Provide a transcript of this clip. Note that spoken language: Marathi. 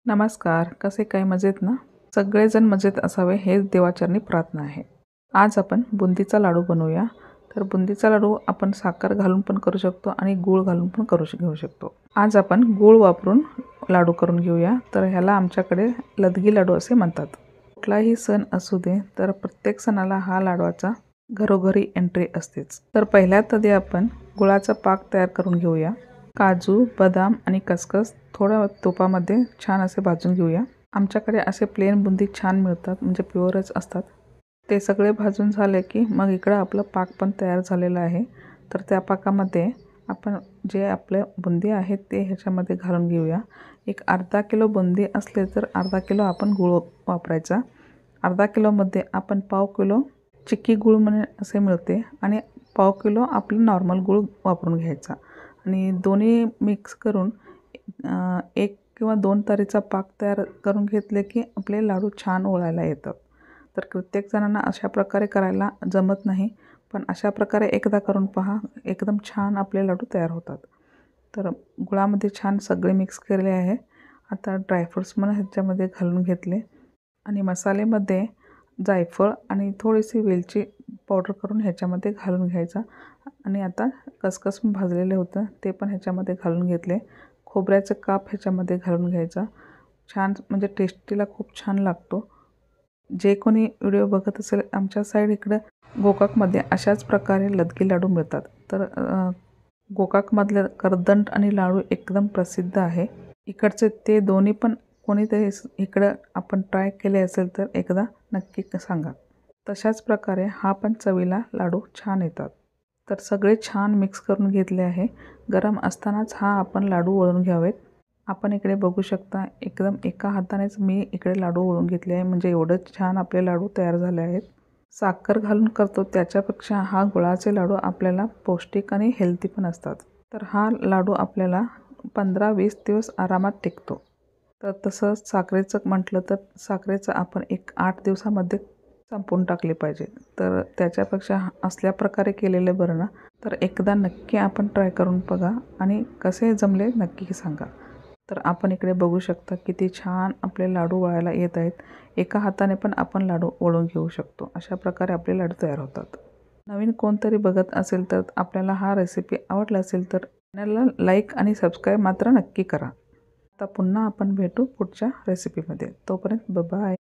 नमस्कार. कसे काय मजेत ना? सगळेजण मजेत असावे हेच देवाचरणी प्रार्थना आहे. आज आपण बुंदीचा लाडू बनवूया. तर बुंदीचा लाडू आपण साखर घालून पण करू शकतो आणि गूळ घालून पण घेऊ शकतो. आज आपण गूळ वापरून लाडू करून घेऊया. तर ह्याला आमच्याकडे लदगी लाडू असे म्हणतात. कुठलाही सण असू दे तर प्रत्येक सणाला हा लाडवाचा घरोघरी एंट्री असतेच. तर पहिल्यात आधी आपण गुळाचा पाक तयार करून घेऊया. काजू, बदाम आणि खसखस थोड्या तुपामध्ये छान असे भाजून घेऊया. आमच्याकडे असे प्लेन बुंदी छान मिळतात, म्हणजे प्युअरच असतात. ते सगळे भाजून झाले की मग इकडं आपलं पाक पण तयार झालेलं आहे. तर त्या पाकामध्ये आपण जे आपले बुंदी आहेत ते ह्याच्यामध्ये घालून घेऊया. एक अर्धा किलो बुंदी असले तर अर्धा किलो आपण गूळ वापरायचा. अर्धा किलोमध्ये आपण पाव किलो चिक्की गूळ म्हणून असे मिळते आणि पाव किलो आपलं नॉर्मल गूळ वापरून घ्यायचा आणि दोन्ही मिक्स करून 1 किंवा 2 तारीचा पाक तयार करून घेतले की आपले लाडू छान ओळायला येतात. तर प्रत्येक जणांना अशा प्रकारे करायला जमत नाही, पण अशा प्रकारे एकदा करून पहा, एकदम छान आपले लाडू तयार होतात. तर गुळामध्ये छान सगळे मिक्स केले आहे. आता ड्रायफ्रूट्स पण ह्याच्यामध्ये घालून घेतले आणि मसाल्यामध्ये जायफळ आणि थोडीशी वेलची पावडर करून ह्याच्यामध्ये घालून घ्यायचा आणि आता खसखस भाजलेले होतं ते पण ह्याच्यामध्ये घालून घेतले. खोबऱ्याचं काप ह्याच्यामध्ये घालून घ्यायचा. छान म्हणजे टेस्टीला खूप छान लागतो. जे कोणी व्हिडिओ बघत असेल आमच्या साईड इकडं गोकाकमध्ये अशाच प्रकारे लदगी लाडू मिळतात. तर गोकाकमधले करदंड आणि लाडू एकदम प्रसिद्ध आहे. इकडचे ते दोन्ही पण कोणीतरी इकडं आपण ट्राय केले असेल तर एकदा नक्की सांगा. तशाच प्रकारे हा पण चवीला लाडू छान येतात. तर सगळे छान मिक्स करून घेतले आहे. गरम असतानाच हा आपण लाडू वळून घ्यावेत. आपण इकडे बघू शकता एकदम एका हातानेच मी इकडे लाडू वळून घेतले आहे, म्हणजे एवढंच छान आपले लाडू तयार झाले आहेत. साखर घालून करतो त्याच्यापेक्षा हा गुळाचे लाडू आपल्याला पौष्टिक आणि हेल्दी पण असतात. तर हा लाडू आपल्याला 15-20 दिवस आरामात टिकतो. तर तसंच साखरेचं म्हटलं तर साखरेचं आपण 8 दिवसामध्ये संपवून टाकले पाहिजे. तर त्याच्यापेक्षा असल्या प्रकारे केलेलं बरं ना. तर एकदा नक्की आपण ट्राय करून बघा आणि कसे जमले नक्की सांगा. तर आपण इकडे बघू शकता किती छान आपले लाडू वळायला येत आहेत. एका हाताने पण आपण लाडू वळून घेऊ शकतो. अशा प्रकारे आपले लाडू तयार होतात. नवीन कोणतरी बघत असेल तर आपल्याला हा रेसिपी आवडला असेल तर चॅनलला लाईक आणि सबस्क्राईब मात्र नक्की करा. आता पुन्हा आपण भेटू पुढच्या रेसिपीमध्ये. तोपर्यंत बाय.